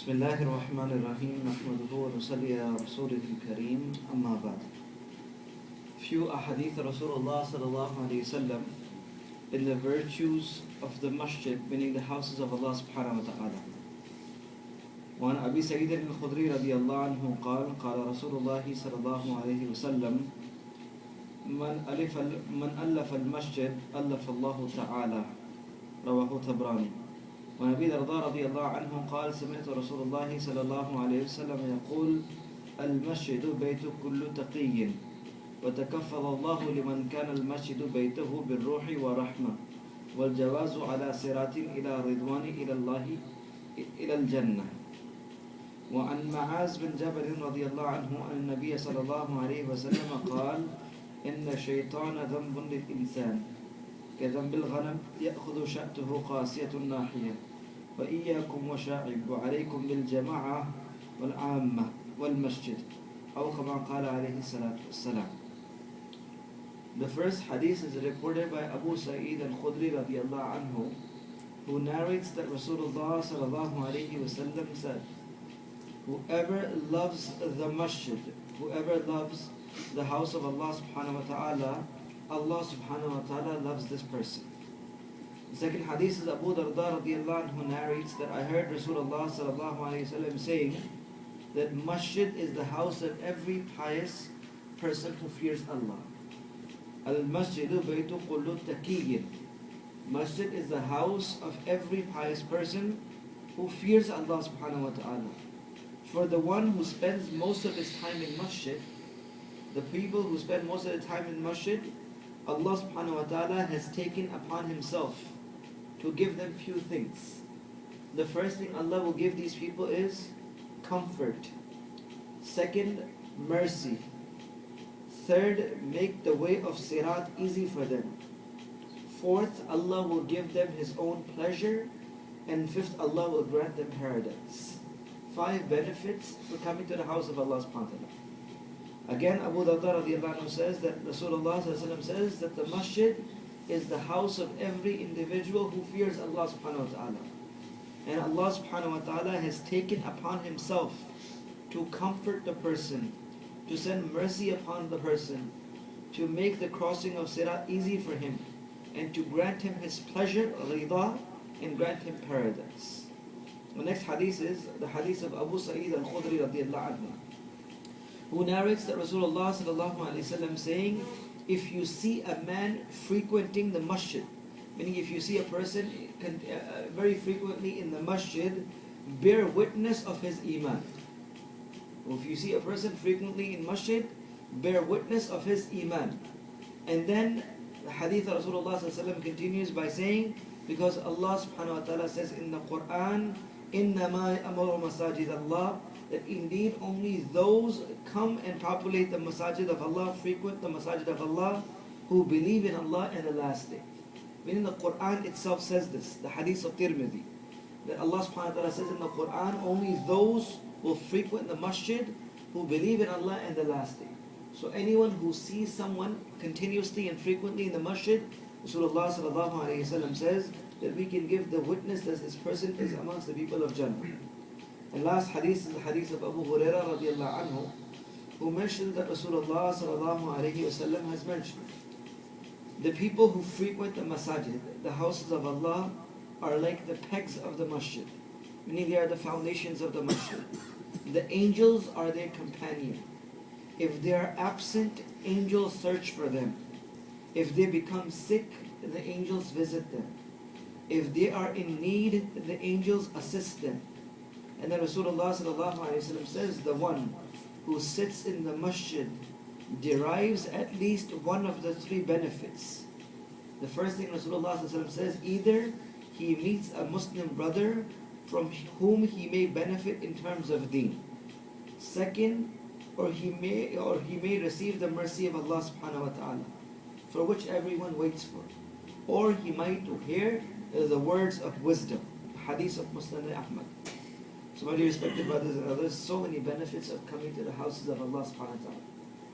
بسم الله الرحمن الرحيم نحمده ونصلي على رسوله الكريم أما بعد. Few ahadith Rasulullah sallallahu alayhi wasallam in the virtues of the masjid, meaning the houses of Allah subhanahu wa ta'ala. وعن أبي سعيد الخدري رضي الله عنه قال قال رسول الله صلى الله عليه وسلم من ألف المسجد ألف الله تعالى رواه طبراني. وعن أبي الدرداء رضي الله عنه قال سمعت رسول الله صلى الله عليه وسلم يقول المسجد بيت كل تقي وتكفل الله لمن كان المسجد بيته بالروح ورحمة والجواز على صراط إلى رضوان إلى الله إلى الجنة. وعن معاذ بن جبل رضي الله عنه أن النبي صلى الله عليه وسلم قال إن الشيطان ذنب للإنسان كذنب الغنم يأخذ شأته قاسية ناحية وإياكم وشاعب وعليكم بالجماعة والعامة والمسجد أو كما قال عليه الصلاة والسلام. The first hadith is reported by Abu Sa'id al-Khudri radiyallahu anhu, who narrates that Rasulullah sallallahu alayhi wasallam said, whoever loves the masjid, whoever loves the house of Allah subhanahu wa ta'ala, Allah subhanahu wa ta'ala loves this person. The second hadith is Abu Darda radiyallahu anhu narrates that I heard Rasulullah sallallahu alayhi wasallam saying that masjid is the house of every pious person who fears Allah. Al-masjidu baytu kullu taqiyyin. Masjid is the house of every pious person who fears Allah subhanahu wa ta'ala. For the one who spends most of his time in masjid, the people who spend most of the time in masjid, Allah subhanahu wa ta'ala has taken upon himself to give them few things. The first thing Allah will give these people is comfort. Second, mercy. Third, make the way of sirat easy for them. Fourth, Allah will give them His own pleasure. And fifth, Allah will grant them paradise. 5 benefits for coming to the house of Allah subhanahu wa ta'ala. Again, Abu Darda radiyallahu anhu says that Rasulullah sallallahu alaihi wasallam says that the masjid is the house of every individual who fears Allah subhanahu wa ta'ala. And Allah subhanahu wa ta'ala has taken upon Himself to comfort the person, to send mercy upon the person, to make the crossing of Sirat easy for him, and to grant him his pleasure, rida, and grant him paradise. The next hadith is the hadith of Abu Sa'id al-Khudri radiyallahu anhu, who narrates that Rasulullah sallallahu alaihi wasallam saying, if you see a man frequenting the masjid, meaning if you see a person very frequently in the masjid, bear witness of his iman. If you see a person frequently in masjid, bear witness of his iman. And then the hadith of Rasulullah sallallahu alaihi wasallam continues by saying, because Allah subhanahu wa ta'ala says in the Quran, إِنَّمَا أَمَرُ مَسَاجِدَ اللَّهِ, that indeed only those come and populate the masajid of Allah, frequent the masajid of Allah, who believe in Allah and the last day. Meaning the Quran itself says this, the hadith of Tirmidhi, that Allah subhanahu wa ta'ala says in the Quran, only those will frequent the masjid who believe in Allah and the last day. So anyone who sees someone continuously and frequently in the masjid, Rasulullah sallallahu alayhi wa sallam says that we can give the witness that this person is amongst the people of Jannah. And last hadith is the hadith of Abu Hurairah radiyallahu anhu, who mentioned that Rasulullah sallallahu alayhi wa sallam has mentioned, the people who frequent the masajid, the houses of Allah, are like the pegs of the masjid, meaning they are the foundations of the masjid. The angels are their companion. If they are absent, angels search for them. If they become sick, the angels visit them. If they are in need, the angels assist them. And then Rasulullah sallallahu alaihi wasallam says, the one who sits in the masjid derives at least one of the 3 benefits. The first thing Rasulullah sallallahu alaihi wasallam says, either he meets a Muslim brother from whom he may benefit in terms of deen. Second, or he may receive the mercy of Allah subhanahu wa ta'ala, for which everyone waits for. Or he might hear the words of wisdom. Hadith of Muslim Ahmad. So my dear respected brothers and others, so many benefits of coming to the houses of Allah subhanahu wa ta'ala.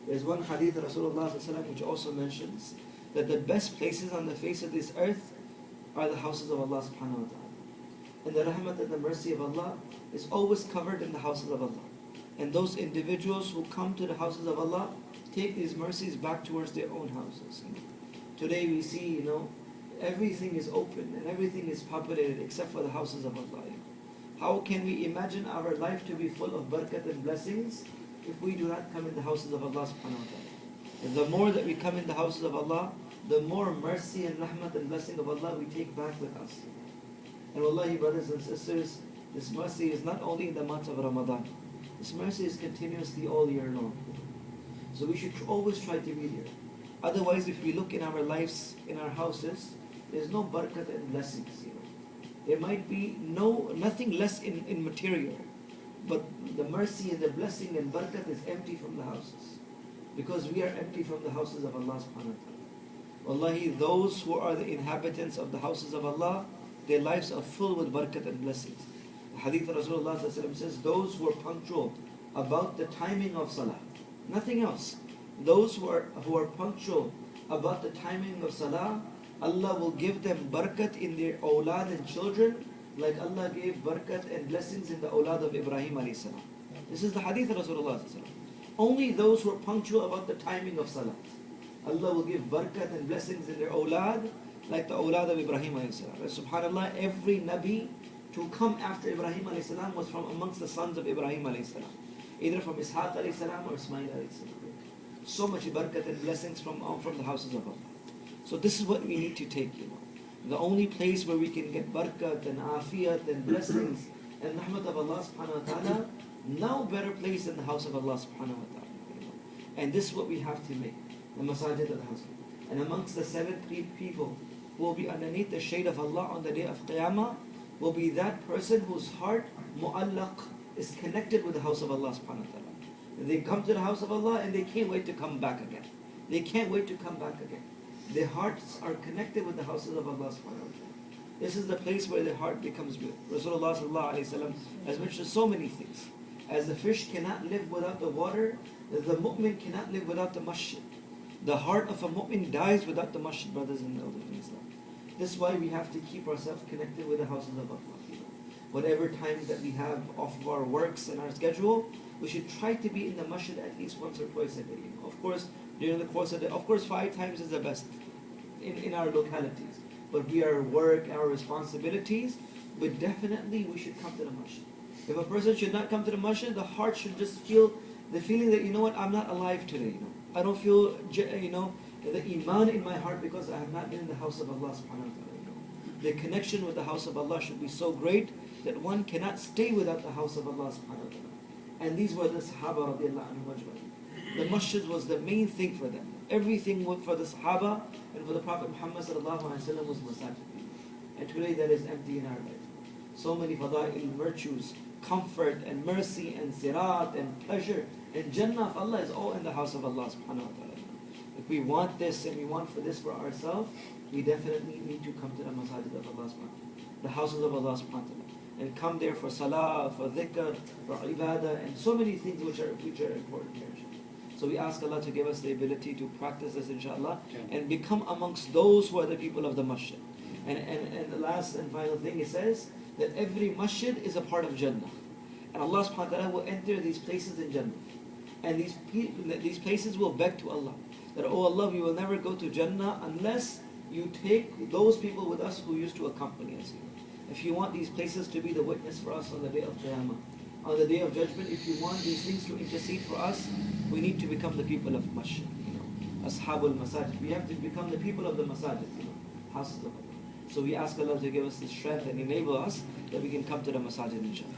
There's one hadith of Rasulullah sallallahu alaihi wasallam which also mentions that the best places on the face of this earth are the houses of Allah subhanahu wa ta'ala. and the rahmat and the mercy of Allah is always covered in the houses of Allah. And those individuals who come to the houses of Allah take these mercies back towards their own houses. Today we see, everything is open and everything is populated except for the houses of Allah. How can we imagine our life to be full of barakat and blessings if we do not come in the houses of Allah subhanahu wa ta'ala? And the more that we come in the houses of Allah, the more mercy and rahmat and blessing of Allah we take back with us. And wallahi, brothers and sisters, this mercy is not only in the month of Ramadan. This mercy is continuously all year long. So we should always try to be there. Otherwise, if we look in our lives, in our houses, there's no barakat and blessings. There might be nothing less in material, but the mercy and the blessing and barakat is empty from the houses, because we are empty from the houses of Allah subhanahu wa ta'ala. Wallahi, those who are the inhabitants of the houses of Allah, their lives are full with barakat and blessings. The hadith of Rasulullah says, those who are punctual about the timing of salah, nothing else. Those who are punctual about the timing of salah, Allah will give them barakat in their awlad and children, like Allah gave barakat and blessings in the awlad of Ibrahim alayhi salam. This is the hadith of Rasulullah. Only those who are punctual about the timing of salah, Allah will give barakat and blessings in their awlad, like the awlad of Ibrahim alayhi salam. Subhanallah, every Nabi to come after Ibrahim alayhi salam was from amongst the sons of Ibrahim alayhi salam, either from Ishaq alayhi salam or Ismail alayhi salam. So much barakat and blessings from the houses of Allah. So this is what we need to take, The only place where we can get barakat and afiyat and blessings and rahmat of Allah subhanahu wa ta'ala, no better place than the house of Allah subhanahu wa ta'ala. And this is what we have to make, the masajid of the house. And amongst the 7 people who will be underneath the shade of Allah on the day of Qiyamah, will be that person whose heart, mu'allaq, is connected with the house of Allah subhanahu wa ta'ala. They come to the house of Allah and they can't wait to come back again. They can't wait to come back again. Their hearts are connected with the houses of Allah subhanahu wa ta'ala. This is the place where the heart becomes real. Rasulullah sallallahu alayhi wa sallam has mentioned so many things. As the fish cannot live without the water, the mu'min cannot live without the masjid. The heart of a mu'min dies without the masjid, brothers and elders in Islam. This is why we have to keep ourselves connected with the houses of Allah. Whatever time that we have off of our works and our schedule, we should try to be in the masjid at least once or twice a day. Of course, during the course of the day, 5 times is the best in our localities. But we are work, our responsibilities, but definitely we should come to the masjid. If a person should not come to the masjid, the heart should just feel the feeling that, I'm not alive today. I don't feel, the iman in my heart because I have not been in the house of Allah subhanahu wa ta'ala. The connection with the house of Allah should be so great that one cannot stay without the house of Allah subhanahu wa ta'ala. And these were the Sahaba radiallahu anhum ajma'in. The masjid was the main thing for them. Everything for the Sahaba and for the Prophet Muhammad sallallahu alaihi wasallam was masajid. And today that is empty in our life. So many fada'il, virtues, comfort and mercy and sirat and pleasure and Jannah of Allah is all in the house of Allah subhanahu wa ta'ala. If we want this and we want for this for ourselves, we definitely need to come to the masajid of Allah subhanahu wa ta'ala, the houses of Allah subhanahu wa ta'ala, and come there for salah, for dhikr, for ibadah, and so many things which are important here. So we ask Allah to give us the ability to practice this, inshallah, and become amongst those who are the people of the masjid. And the last and final thing, it says that every masjid is a part of Jannah. And Allah subhanahu wa ta'ala will enter these places in Jannah. And these places will beg to Allah that, oh Allah, we will never go to Jannah unless you take those people with us who used to accompany us. If you want these places to be the witness for us on the day of Qiyamah, on the day of judgment, if you want these things to intercede for us, we need to become the people of masjid, Ashabul Masajid. We have to become the people of the masajid, houses of Allah. So we ask Allah to give us the strength and enable us that we can come to the masajid, inshallah.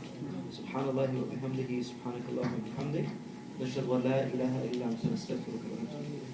Subhanallah wa bihamdihi, subhanakallah wa bihamdik. Nashhadu an la ilaha illa anta nastaghfiruka wa natubu ilayk.